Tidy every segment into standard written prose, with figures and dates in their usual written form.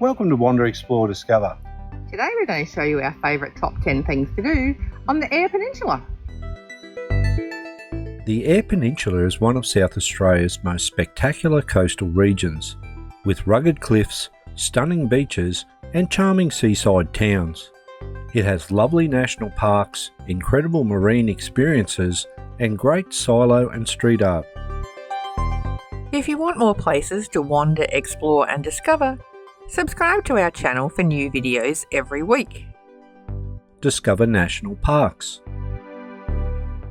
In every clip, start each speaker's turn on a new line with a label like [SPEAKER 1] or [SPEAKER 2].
[SPEAKER 1] Welcome to Wander, Explore, Discover.
[SPEAKER 2] Today we're going to show you our favourite top 10 things to do on the Eyre Peninsula.
[SPEAKER 1] The Eyre Peninsula is one of South Australia's most spectacular coastal regions, with rugged cliffs, stunning beaches and charming seaside towns. It has lovely national parks, incredible marine experiences and great silo and street art.
[SPEAKER 2] If you want more places to wander, explore and discover, subscribe to our channel for new videos every week.
[SPEAKER 1] Discover national parks.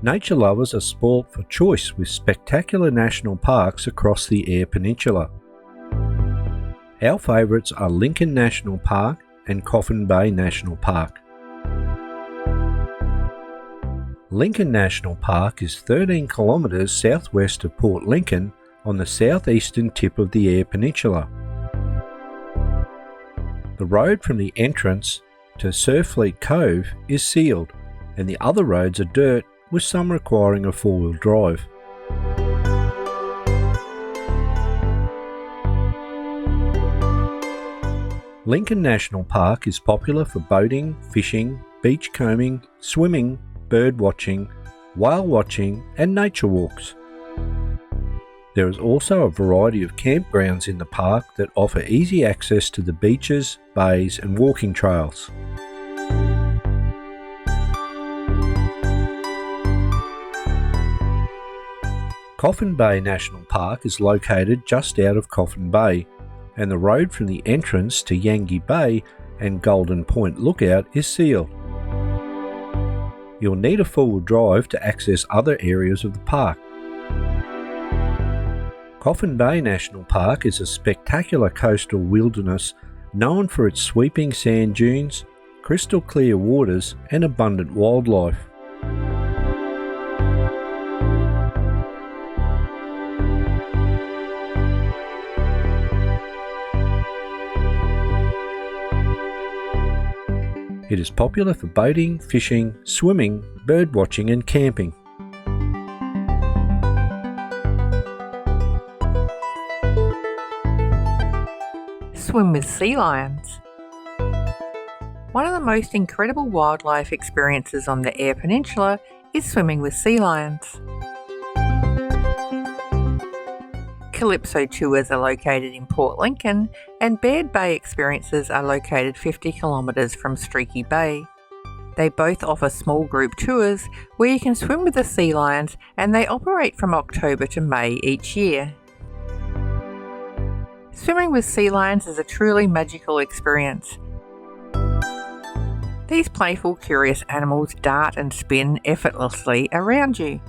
[SPEAKER 1] Nature lovers are spoilt for choice with spectacular national parks across the Eyre Peninsula. Our favourites are Lincoln National Park and Coffin Bay National Park. Lincoln National Park is 13 kilometres southwest of Port Lincoln on the southeastern tip of the Eyre Peninsula. The road from the entrance to Surfleet Cove is sealed, and the other roads are dirt, with some requiring a four-wheel drive. Lincoln National Park is popular for boating, fishing, beach combing, swimming, bird watching, whale watching and nature walks. There is also a variety of campgrounds in the park that offer easy access to the beaches, bays and walking trails. Coffin Bay National Park is located just out of Coffin Bay, and the road from the entrance to Yangi Bay and Golden Point Lookout is sealed. You'll need a four-wheel drive to access other areas of the park. Coffin Bay National Park is a spectacular coastal wilderness known for its sweeping sand dunes, crystal clear waters and abundant wildlife. It is popular for boating, fishing, swimming, bird watching and camping.
[SPEAKER 2] Swim with sea lions. One of the most incredible wildlife experiences on the Eyre Peninsula is swimming with sea lions. Calypso Tours are located in Port Lincoln and Baird Bay Experiences are located 50 kilometres from Streaky Bay. They both offer small group tours where you can swim with the sea lions, and they operate from October to May each year. Swimming with sea lions is a truly magical experience. These playful, curious animals dart and spin effortlessly around you,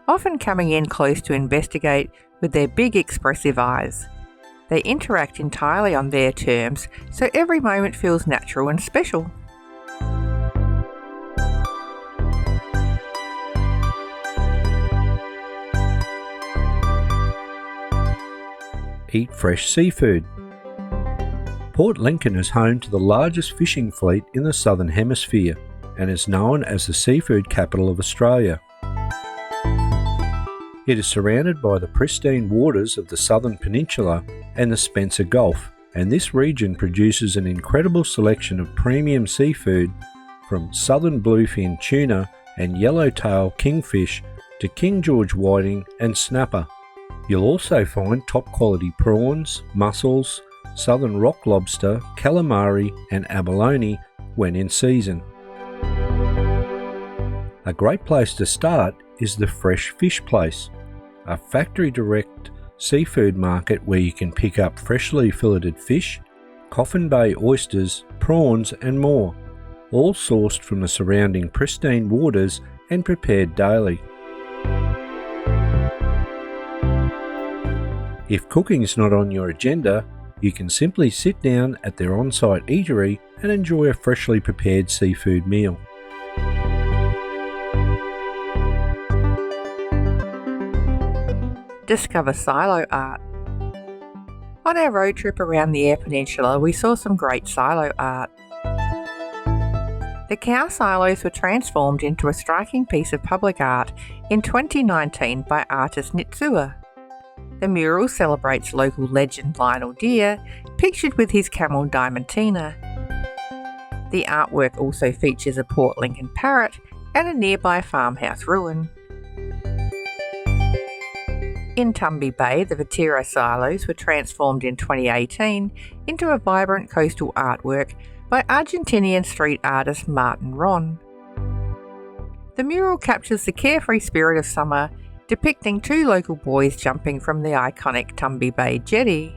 [SPEAKER 2] often coming in close to investigate with their big expressive eyes. They interact entirely on their terms, so every moment feels natural and special.
[SPEAKER 1] Eat fresh seafood. Port Lincoln is home to the largest fishing fleet in the Southern Hemisphere and is known as the seafood capital of Australia. It is surrounded by the pristine waters of the Southern Peninsula and the Spencer Gulf, and this region produces an incredible selection of premium seafood from southern bluefin tuna and yellowtail kingfish to King George whiting and snapper. You'll also find top quality prawns, mussels, southern rock lobster, calamari and abalone when in season. A great place to start is the Fresh Fish Place, a factory direct seafood market where you can pick up freshly filleted fish, Coffin Bay oysters, prawns and more, all sourced from the surrounding pristine waters and prepared daily. If cooking is not on your agenda, you can simply sit down at their on-site eatery and enjoy a freshly prepared seafood meal.
[SPEAKER 2] Discover silo art. On our road trip around the Eyre Peninsula, we saw some great silo art. The cow silos were transformed into a striking piece of public art in 2019 by artist Nitsua. The mural celebrates local legend Lionel Deer, pictured with his camel Diamantina. The artwork also features a Port Lincoln parrot and a nearby farmhouse ruin. In Tumby Bay, the Vatira silos were transformed in 2018 into a vibrant coastal artwork by Argentinian street artist Martin Ron. The mural captures the carefree spirit of summer, depicting two local boys jumping from the iconic Tumby Bay jetty.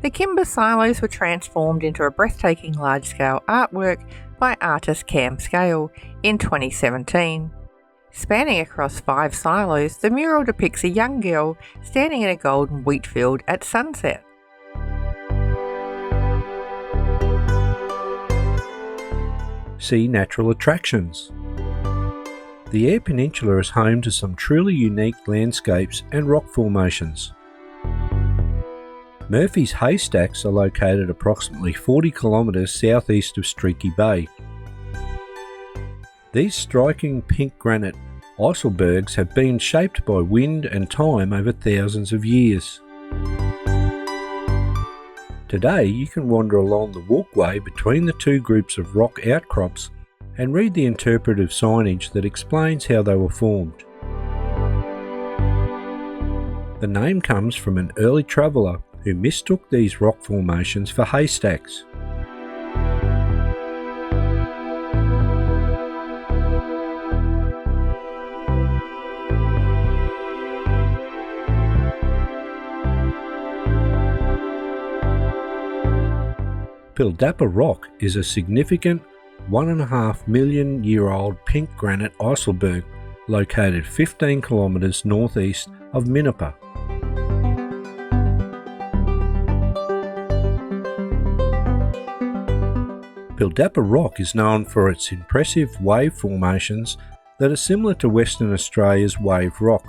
[SPEAKER 2] The Kimber silos were transformed into a breathtaking large-scale artwork by artist Cam Scale in 2017. Spanning across 5 silos, the mural depicts a young girl standing in a golden wheat field at sunset.
[SPEAKER 1] See natural attractions. The Eyre Peninsula is home to some truly unique landscapes and rock formations. Murphy's Haystacks are located approximately 40 kilometres southeast of Streaky Bay. These striking pink granite icebergs have been shaped by wind and time over thousands of years. Today you can wander along the walkway between the two groups of rock outcrops and read the interpretive signage that explains how they were formed. The name comes from an early traveller who mistook these rock formations for haystacks. Pildappa Rock is a significant 1.5 million year old pink granite iceberg located 15 kilometres northeast of Minnepa. Pildappa Rock is known for its impressive wave formations that are similar to Western Australia's wave rock.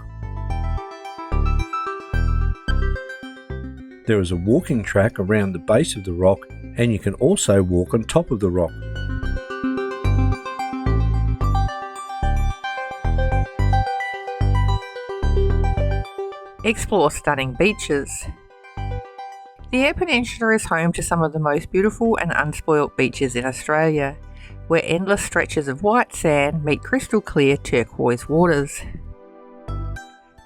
[SPEAKER 1] There is a walking track around the base of the rock, and you can also walk on top of the rock.
[SPEAKER 2] Explore stunning beaches. The Eyre Peninsula is home to some of the most beautiful and unspoilt beaches in Australia, where endless stretches of white sand meet crystal clear turquoise waters.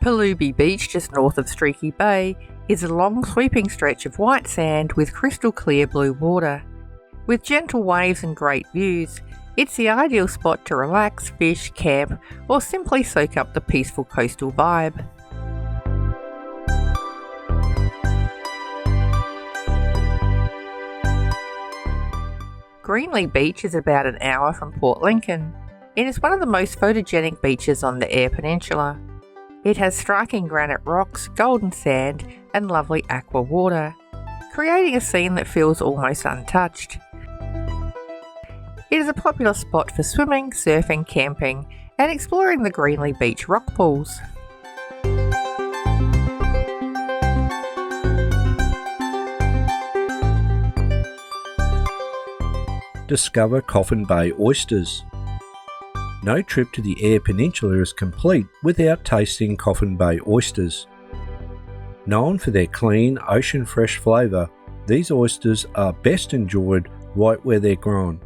[SPEAKER 2] Palubi Beach, just north of Streaky Bay, is a long sweeping stretch of white sand with crystal clear blue water. With gentle waves and great views, it's the ideal spot to relax, fish, camp, or simply soak up the peaceful coastal vibe. Greenley Beach is about an hour from Port Lincoln. It is one of the most photogenic beaches on the Eyre Peninsula. It has striking granite rocks, golden sand, and lovely aqua water, creating a scene that feels almost untouched. It is a popular spot for swimming, surfing, camping, and exploring the Greenley Beach rock pools.
[SPEAKER 1] Discover Coffin Bay Oysters. No trip to the Eyre Peninsula is complete without tasting Coffin Bay oysters. Known for their clean, ocean-fresh flavour, these oysters are best enjoyed right where they're grown.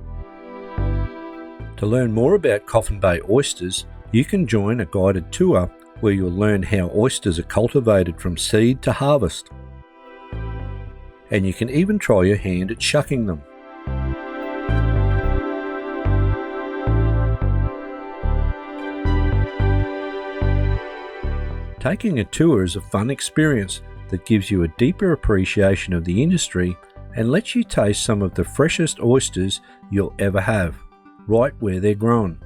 [SPEAKER 1] To learn more about Coffin Bay oysters, you can join a guided tour where you'll learn how oysters are cultivated from seed to harvest. And you can even try your hand at shucking them. Taking a tour is a fun experience that gives you a deeper appreciation of the industry and lets you taste some of the freshest oysters you'll ever have, right where they're grown.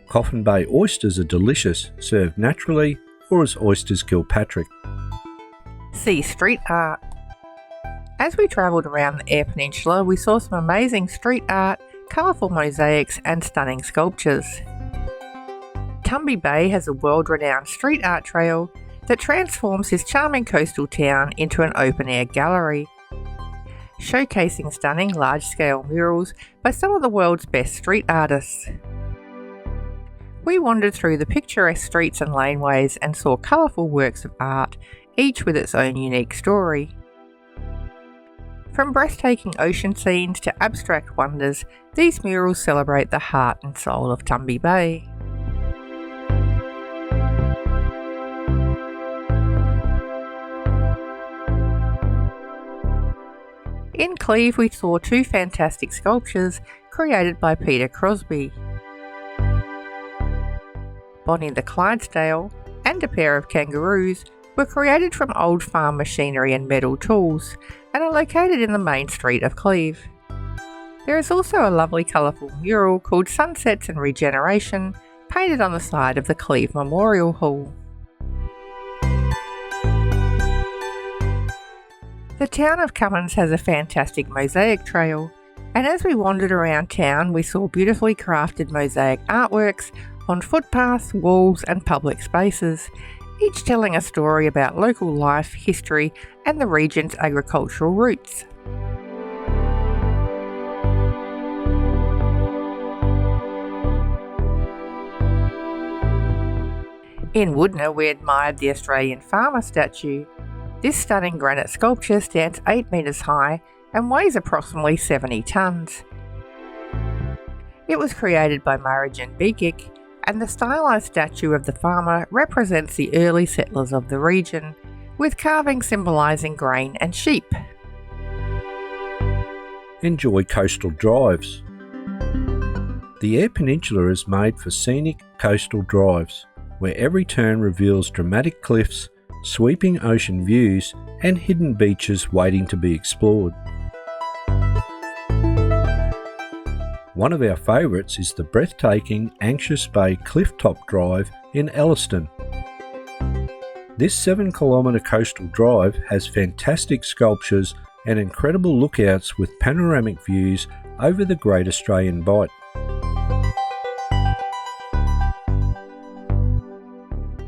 [SPEAKER 1] Coffin Bay oysters are delicious, served naturally or as oysters Kilpatrick.
[SPEAKER 2] See street art. As we travelled around the Eyre Peninsula, we saw some amazing street art, colourful mosaics and stunning sculptures. Tumby Bay has a world-renowned street art trail that transforms this charming coastal town into an open-air gallery, showcasing stunning large-scale murals by some of the world's best street artists. We wandered through the picturesque streets and laneways and saw colourful works of art, each with its own unique story. From breathtaking ocean scenes to abstract wonders, these murals celebrate the heart and soul of Tumby Bay. In Cleve we saw two fantastic sculptures created by Peter Crosby. Bonnie the Clydesdale and a pair of kangaroos were created from old farm machinery and metal tools and are located in the main street of Cleve. There is also a lovely colourful mural called Sunsets and Regeneration painted on the side of the Cleve Memorial Hall. The town of Cummins has a fantastic mosaic trail, and as we wandered around town we saw beautifully crafted mosaic artworks on footpaths, walls and public spaces, each telling a story about local life, history and the region's agricultural roots. In Woodner we admired the Australian farmer statue. This stunning granite sculpture stands 8 metres high and weighs approximately 70 tonnes. It was created by Marijan Begic, and the stylised statue of the farmer represents the early settlers of the region, with carvings symbolising grain and sheep.
[SPEAKER 1] Enjoy coastal drives. The Eyre Peninsula is made for scenic coastal drives, where every turn reveals dramatic cliffs, sweeping ocean views and hidden beaches waiting to be explored. One of our favourites is the breathtaking Anxious Bay Clifftop Drive in Elliston. This 7-kilometre coastal drive has fantastic sculptures and incredible lookouts with panoramic views over the Great Australian Bight.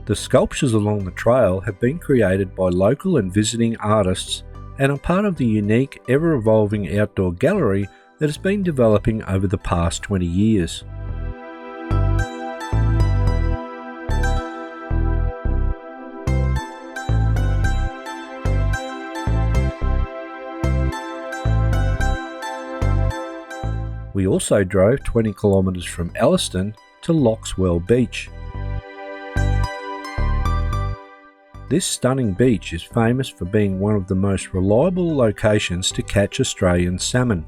[SPEAKER 1] The sculptures along the trail have been created by local and visiting artists and are part of the unique, ever-evolving outdoor gallery that has been developing over the past 20 years. We also drove 20 kilometres from Elliston to Loxwell Beach. This stunning beach is famous for being one of the most reliable locations to catch Australian salmon.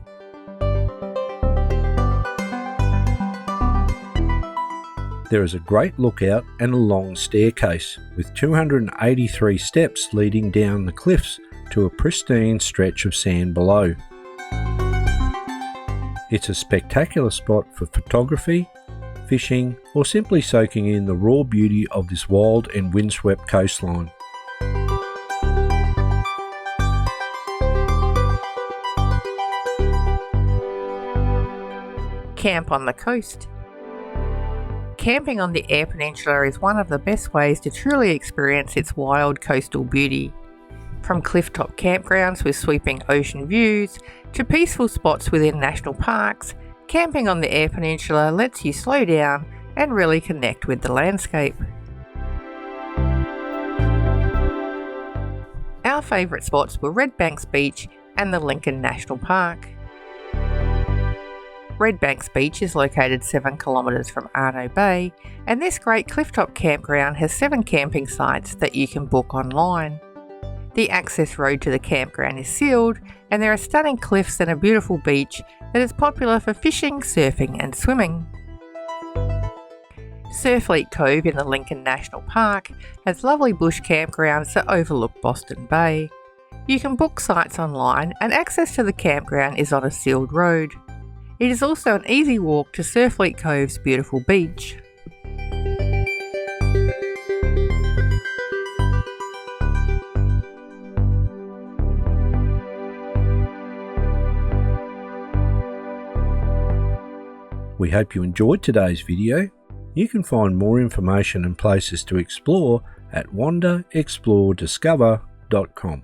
[SPEAKER 1] There is a great lookout and a long staircase, with 283 steps leading down the cliffs to a pristine stretch of sand below. It's a spectacular spot for photography, fishing, or simply soaking in the raw beauty of this wild and windswept coastline.
[SPEAKER 2] Camp on the coast. Camping on the Eyre Peninsula is one of the best ways to truly experience its wild coastal beauty. From clifftop campgrounds with sweeping ocean views to peaceful spots within national parks, camping on the Eyre Peninsula lets you slow down and really connect with the landscape. Our favourite spots were Red Banks Beach and the Lincoln National Park. Red Banks Beach is located 7 kilometres from Arno Bay, and this great clifftop campground has 7 camping sites that you can book online. The access road to the campground is sealed, and there are stunning cliffs and a beautiful beach that is popular for fishing, surfing and swimming. Surfleet Cove in the Lincoln National Park has lovely bush campgrounds that overlook Boston Bay. You can book sites online, and access to the campground is on a sealed road. It is also an easy walk to Surfleet Cove's beautiful beach.
[SPEAKER 1] We hope you enjoyed today's video. You can find more information and places to explore at wanderexplorediscover.com.